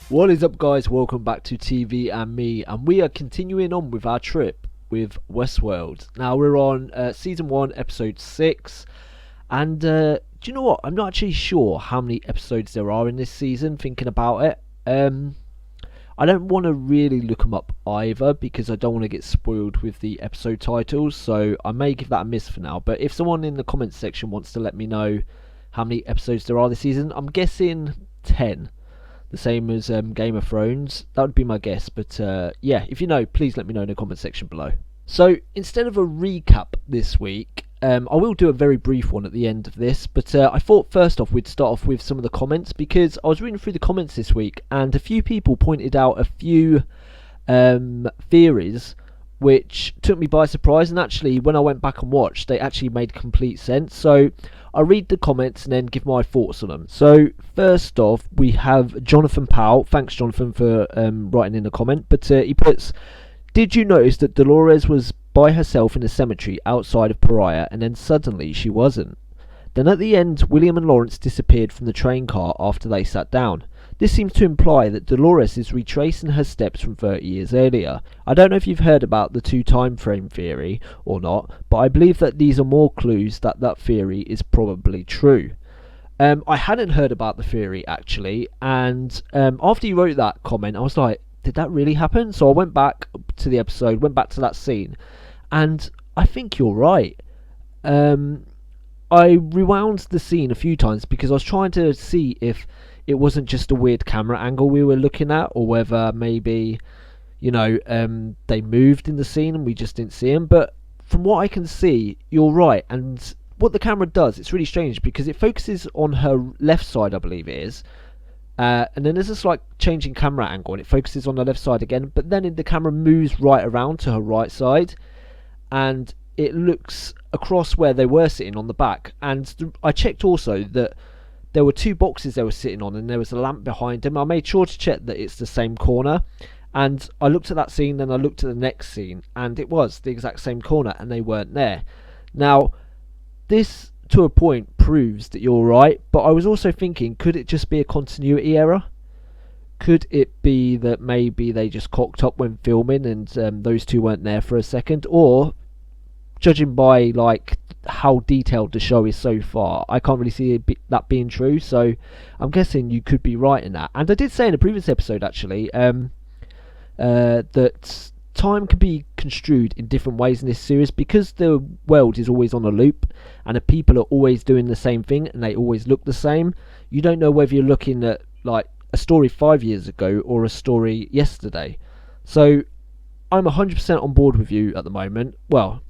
What is up, guys? Welcome back to TVandME, and we are continuing on with our trip with Westworld. Now we're on season 1 episode 6, and do you know what, I'm not actually sure how many episodes there are in this season. Thinking about it, I don't want to really look them up either, because I don't want to get spoiled with the episode titles, so I may give that a miss for now. But if someone in the comments section wants to let me know how many episodes there are this season, I'm guessing 10. The same as Game of Thrones. That would be my guess, but yeah, if you know, please let me know in the comment section below. So instead of a recap this week, I will do a very brief one at the end of this, but I thought first off we'd start off with some of the comments, because I was reading through the comments this week and a few people pointed out a few theories which took me by surprise, and actually when I went back and watched, they actually made complete sense. So I'll read the comments and then give my thoughts on them. So first off, we have Jonathan Powell. Thanks, Jonathan, for writing in a comment. But he puts, did you notice that Dolores was by herself in a cemetery outside of Pariah, and then suddenly she wasn't? Then at the end, William and Lawrence disappeared from the train car after they sat down. This seems to imply that Dolores is retracing her steps from 30 years earlier. I don't know if you've heard about the 2 time frame theory or not, but I believe that these are more clues that that theory is probably true. I hadn't heard about the theory actually, and after you wrote that comment, I was like, did that really happen? So I went back to the episode, went back to that scene, and I think you're right. I rewound the scene a few times because I was trying to see if it wasn't just a weird camera angle we were looking at, or whether maybe, you know, they moved in the scene and we just didn't see them. But from what I can see, you're right. And what the camera does, it's really strange because it focuses on her left side, I believe it is, and then there's a slight changing camera angle and it focuses on the left side again, but then the camera moves right around to her right side and it looks across where they were sitting on the back. And I checked also that there were 2 boxes they were sitting on and there was a lamp behind them. I made sure to check that it's the same corner, and I looked at that scene, then I looked at the next scene, and it was the exact same corner and they weren't there. Now this to a point proves that you're right, but I was also thinking, could it just be a continuity error? Could it be that maybe they just cocked up when filming and those 2 weren't there for a second? Or, judging by like how detailed the show is so far, I can't really see that being true, so I'm guessing you could be right in that. And I did say in a previous episode actually that time can be construed in different ways in this series, because the world is always on a loop and the people are always doing the same thing and they always look the same. You don't know whether you're looking at like a story 5 years ago or a story yesterday. So I'm 100% on board with you at the moment. Well,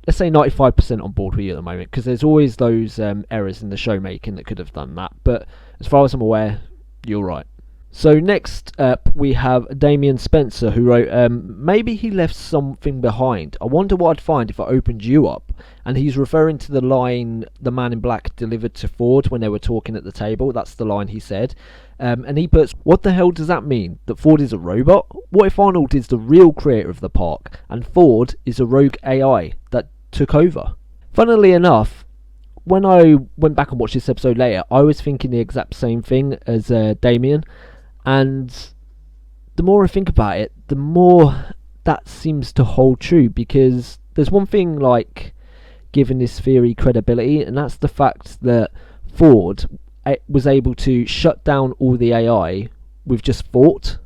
let's say 95% on board with you at the moment, because there's always those errors in the show making that could have done that. But as far as I'm aware, you're right. So next up we have Damien Spencer, who wrote, maybe he left something behind. I wonder what I'd find if I opened you up. And he's referring to the line the man in black delivered to Ford when they were talking at the table. That's the line he said. And he puts, what the hell does that mean? That Ford is a robot? What if Arnold is the real creator of the park and Ford is a rogue AI that took over? Funnily enough, when I went back and watched this episode later, I was thinking the exact same thing as Damien. And the more I think about it, the more that seems to hold true, because there's one thing like giving this theory credibility, and that's the fact that Ford was able to shut down all the AI with just thought.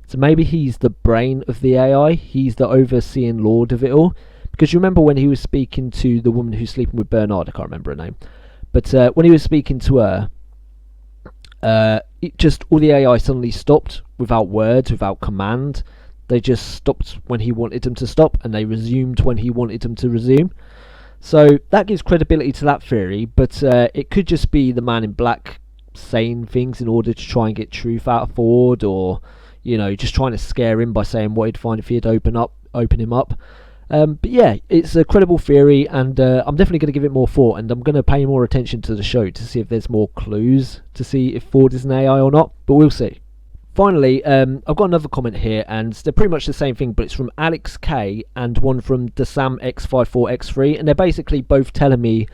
So maybe he's the brain of the AI, he's the overseeing lord of it all. Because you remember when he was speaking to the woman who's sleeping with Bernard, I can't remember her name, but when he was speaking to her, it just, all the AI suddenly stopped without words, without command. They just stopped when he wanted them to stop, and they resumed when he wanted them to resume. So that gives credibility to that theory, but it could just be the man in black saying things in order to try and get truth out of Ford, or, you know, just trying to scare him by saying what he'd find if he'd open him up. But yeah, it's a credible theory, and I'm definitely going to give it more thought, and I'm going to pay more attention to the show to see if there's more clues to see if Ford is an AI or not, but we'll see. finally, I've got another comment here, and they're pretty much the same thing, but it's from Alex K and one from DeSamX54X3, and they're basically both telling me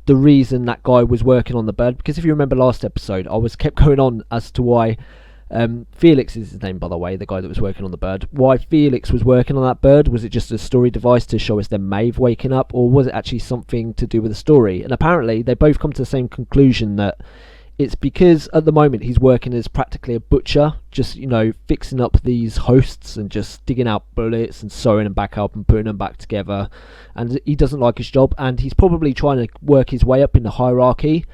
the reason that guy was working on the bird. Because if you remember last episode, I was kept going on as to why Felix is his name, by the way, the guy that was working on the bird. Why Felix was working on that bird? Was it just a story device to show us then Maeve waking up, or was it actually something to do with the story? And apparently they both come to the same conclusion, that it's because at the moment he's working as practically a butcher, just, you know, fixing up these hosts and just digging out bullets and sewing them back up and putting them back together, and he doesn't like his job, and he's probably trying to work his way up in the hierarchy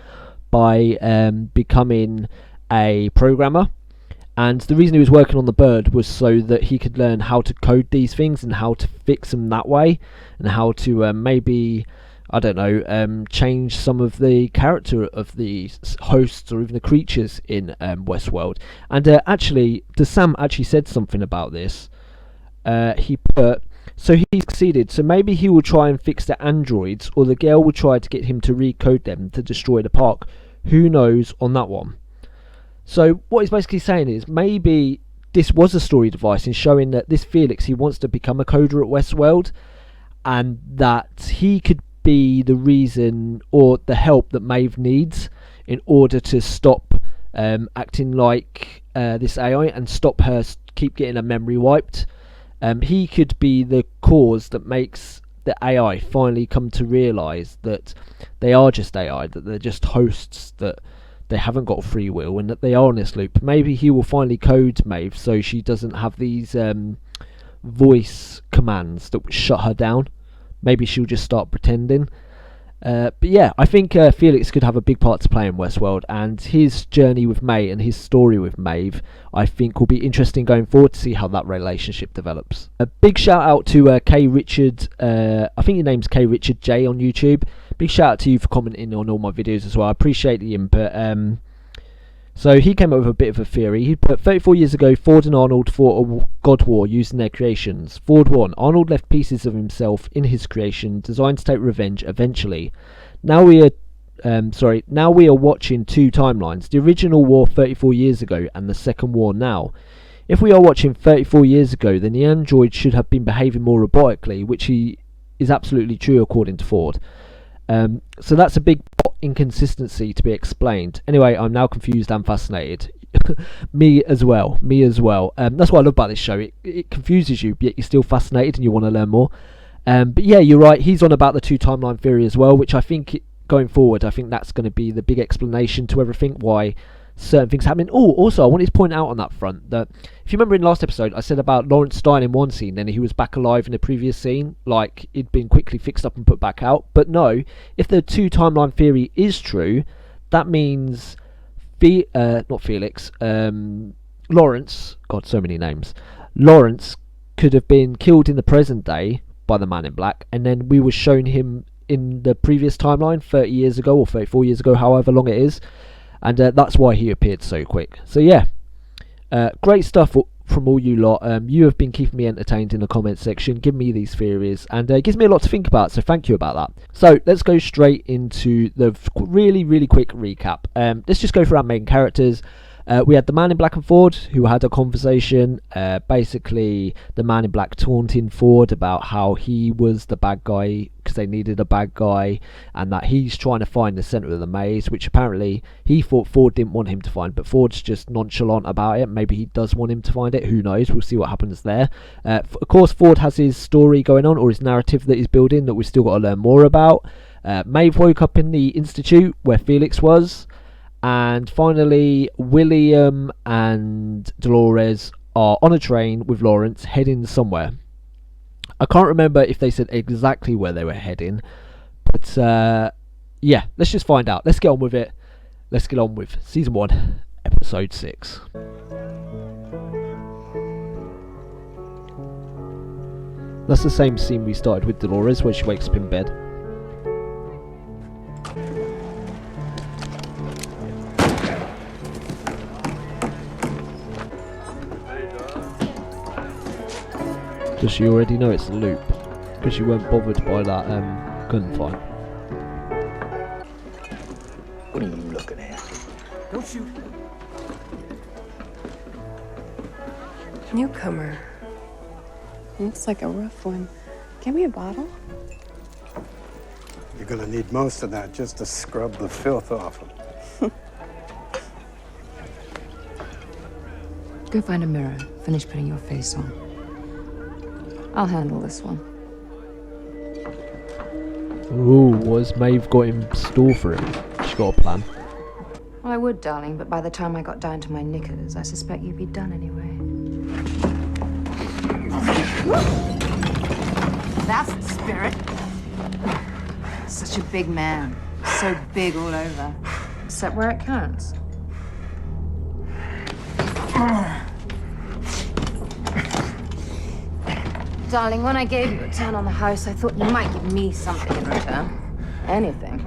by becoming a programmer. And the reason he was working on the bird was so that he could learn how to code these things and how to fix them that way, and how to maybe, I don't know, change some of the character of the hosts or even the creatures in Westworld. And actually, Sam actually said something about this. He put, so he succeeded, so maybe he will try and fix the androids, or the girl will try to get him to recode them to destroy the park. Who knows on that one? So what he's basically saying is, maybe this was a story device in showing that this Felix, he wants to become a coder at Westworld, and that he could be the reason or the help that Maeve needs in order to stop acting like this AI and stop her keep getting her memory wiped. He could be the cause that makes the AI finally come to realise that they are just AI, that they're just hosts, that they haven't got free will, and that they are on this loop. Maybe he will finally code Maeve so she doesn't have these voice commands that would shut her down. Maybe she'll just start pretending. But yeah, I think Felix could have a big part to play in Westworld, and his journey with May and his story with Maeve, I think, will be interesting going forward to see how that relationship develops. A big shout out to K Richard, I think your name's K Richard J on YouTube. Big shout out to you for commenting on all my videos as well. I appreciate the input. So he came up with a bit of a theory. He put, 34 years ago, Ford and Arnold fought a god war using their creations. Ford won. Arnold left pieces of himself in his creation, designed to take revenge eventually. Now we are watching two timelines. The original war 34 years ago and the second war now. If we are watching 34 years ago, then the android should have been behaving more robotically, which is absolutely true according to Ford. So that's a big inconsistency to be explained. Anyway, I'm now confused and fascinated. Me as well. That's what I love about this show. It confuses you, yet you're still fascinated and you want to learn more. But yeah, you're right. He's on about the two timeline theory as well, which I think going forward, I think that's going to be the big explanation to everything, why certain things happening. Oh, also, I wanted to point out on that front that if you remember in last episode, I said about Lawrence dying in one scene, then he was back alive in the previous scene, like he'd been quickly fixed up and put back out. But no, if the two timeline theory is true, that means not Felix, Lawrence. God, so many names. Lawrence could have been killed in the present day by the Man in Black, and then we were shown him in the previous timeline 30 years ago or 34 years ago, however long it is. And that's why he appeared so quick. So yeah, great stuff from all you lot. You have been keeping me entertained in the comments section, giving me these theories, and it gives me a lot to think about, so thank you about that. So let's go straight into the really quick recap. Let's just go through our main characters. We had the Man in Black and Ford, who had a conversation. Basically, the Man in Black taunting Ford about how he was the bad guy because they needed a bad guy, and that he's trying to find the centre of the maze, which apparently he thought Ford didn't want him to find, but Ford's just nonchalant about it. Maybe he does want him to find it. Who knows? We'll see what happens there. Of course, Ford has his story going on, or his narrative that he's building, that we've still got to learn more about. Maeve woke up in the Institute where Felix was. And finally, William and Dolores are on a train with Lawrence heading somewhere. I can't remember if they said exactly where they were heading, but yeah, let's just find out. Let's get on with it. Let's get on with Season 1, Episode 6. That's the same scene we started with Dolores, where she wakes up in bed. Does she already know it's a loop? Because she weren't bothered by that gunfight. What are you looking at? Don't shoot. Newcomer. Looks like a rough one. Give me a bottle. You're gonna need most of that just to scrub the filth off them. Go find a mirror. Finish putting your face on. I'll handle this one. Ooh, what's Maeve got in store for him? She got a plan. Well, I would, darling, but by the time I got down to my knickers, I suspect you'd be done anyway. That's the spirit. Such a big man. So big all over. Except where it counts. Darling, when I gave you a turn on the house, I thought you might give me something in return. Anything.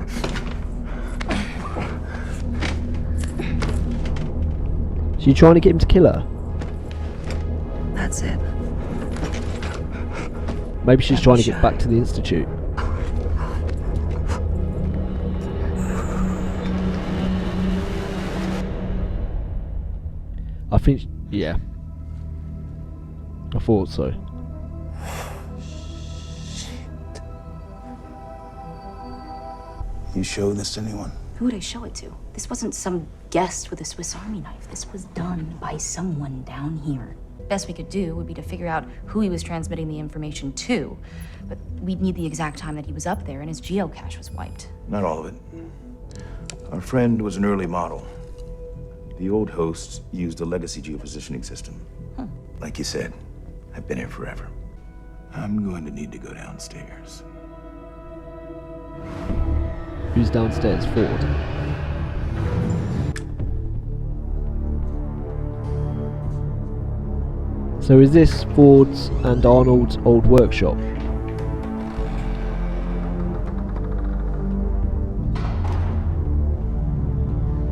So you trying to get him to kill her? That's it. Maybe she's trying to get back to the Institute. I think, yeah. I thought so. You show this to anyone? Who would I show it to? This wasn't some guest with a Swiss Army knife. This was done by someone down here. Best we could do would be to figure out who he was transmitting the information to. But we'd need the exact time that he was up there and his geocache was wiped. Not all of it. Our friend was an early model. The old hosts used a legacy geopositioning system. Like you said, I've been here forever. I'm going to need to go downstairs. Who's downstairs? Ford. So is this Ford's and Arnold's old workshop?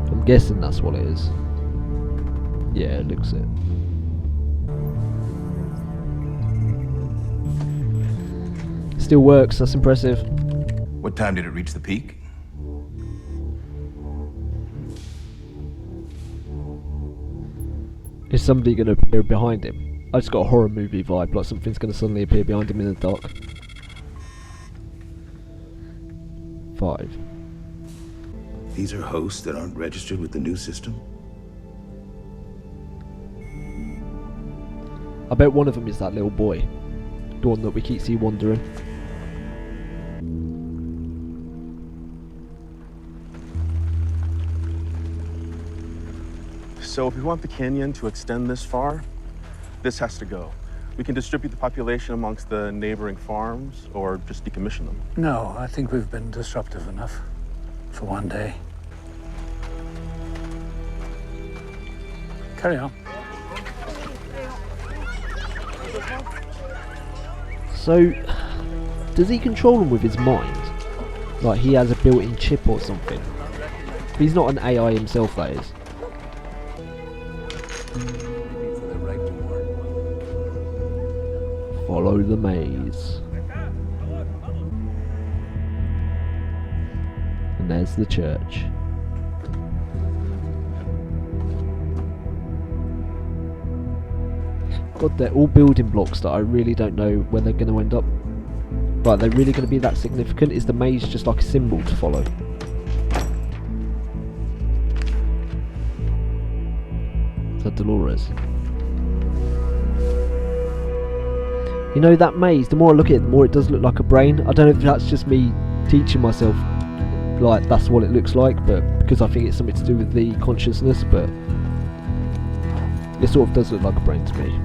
I'm guessing that's what it is. Yeah, it looks it. Still works, that's impressive. What time did it reach the peak? Is somebody going to appear behind him? I just got a horror movie vibe, like something's going to suddenly appear behind him in the dark. 5. These are hosts that aren't registered with the new system? I bet one of them is that little boy. The one that we keep seeing wandering. So if we want the canyon to extend this far, this has to go. We can distribute the population amongst the neighboring farms or just decommission them. No, I think we've been disruptive enough for one day. Carry on. So, does he control them with his mind? Like he has a built-in chip or something? He's not an AI himself, that is. Follow the maze. And there's the church. God, they're all building blocks that I really don't know where they're going to end up. Right, they're really going to be that significant? Is the maze just like a symbol to follow? Is that Dolores? You know, that maze, the more I look at it, the more it does look like a brain. I don't know if that's just me teaching myself, like, that's what it looks like, but because I think it's something to do with the consciousness, but it sort of does look like a brain to me.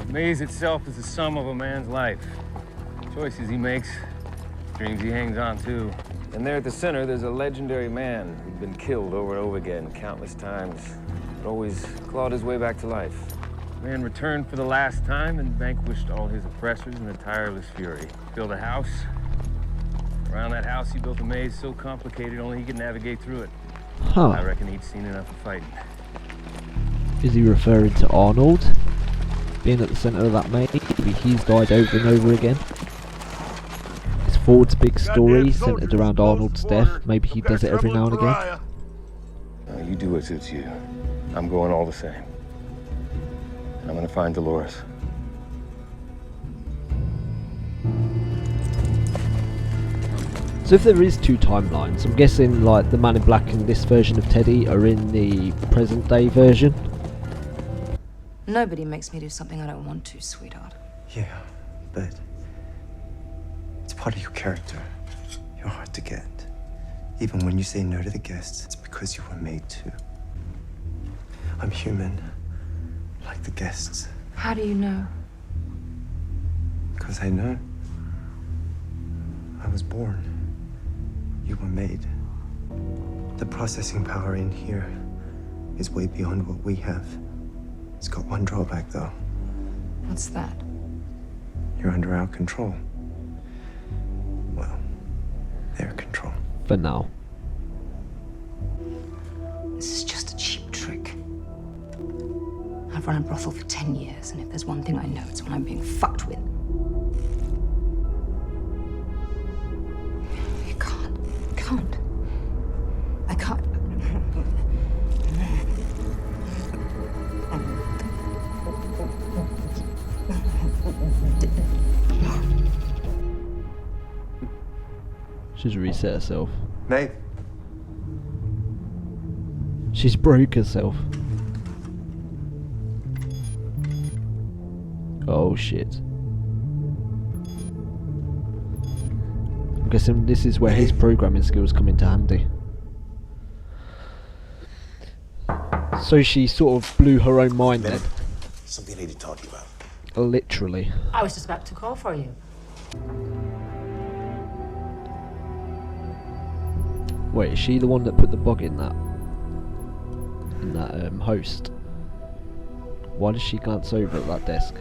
The maze itself is the sum of a man's life. Choices he makes, dreams he hangs on to. And there at the center, there's a legendary man who'd been killed over and over again, countless times, but always clawed his way back to life. Man returned for the last time and vanquished all his oppressors in a tireless fury. Built a house. Around that house, he built a maze so complicated only he could navigate through it. Huh. I reckon he'd seen enough of fighting. Is he referring to Arnold? Being at the centre of that maze, maybe he's died over and over again. Is Ford's big story centred around Arnold's death? Maybe he does it every now and again. You do what suits you. I'm going all the same. I'm gonna find Dolores. So if there is two timelines, I'm guessing like the Man in Black and this version of Teddy are in the present day version. Nobody makes me do something I don't want to, sweetheart. Yeah, but it's part of your character. You're hard to get. Even when you say no to the guests, it's because you were made to. I'm human, like the guests. How do you know? Because I know. I was born. You were made. The processing power in here is way beyond what we have. It's got one drawback, though. What's that? You're under our control. Well, their control. For now. This is just a cheap trick. I've run a brothel for 10 years, and if there's one thing I know, it's when I'm being fucked with. You can't. I can't. She's reset herself. Maeve. She's broke herself. Oh shit. I'm guessing this is where his programming skills come into handy. So she sort of blew her own mind then. Something I need to talk to you about. Literally. I was just about to call for you. Wait, is she the one that put the bug in that host? Why does she glance over at that desk?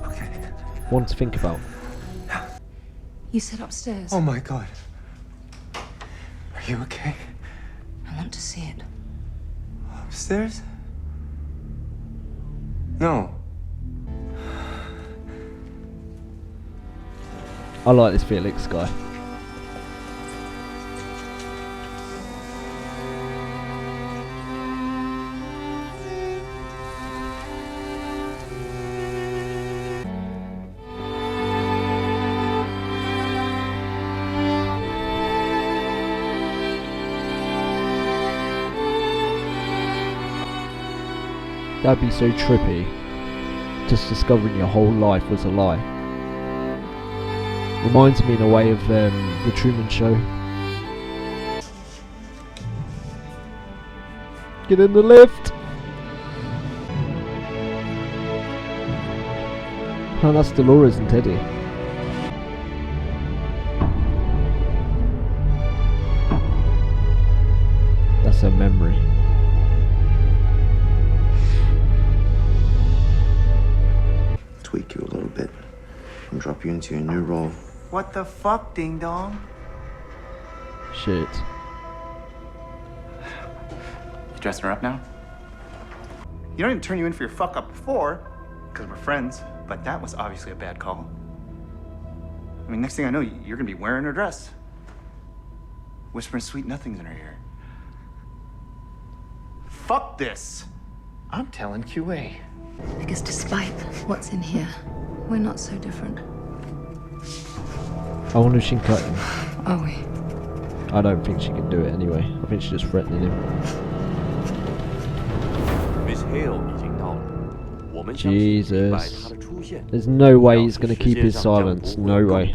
Okay. One to think about. You sit upstairs. Oh my God. Are you okay? I want to see it. Upstairs? No. I like this Felix guy. That'd be so trippy. Just discovering your whole life was a lie. Reminds me in a way of the Truman Show. Get in the lift! Oh, that's Dolores and Teddy. That's her memory. Tweak you a little bit and drop you into your new role. What the fuck, ding dong? Shit. You dressing her up now? You don't even turn you in for your fuck up before, because we're friends, but that was obviously a bad call. I mean, next thing I know, you're gonna be wearing her dress, whispering sweet nothings in her ear. Fuck this! I'm telling QA. Because despite what's in here, we're not so different. I wonder if she can cut him. Are we? I don't think she can do it anyway. I think she's just threatening him. Jesus. There's no way he's going to keep his silence. No way.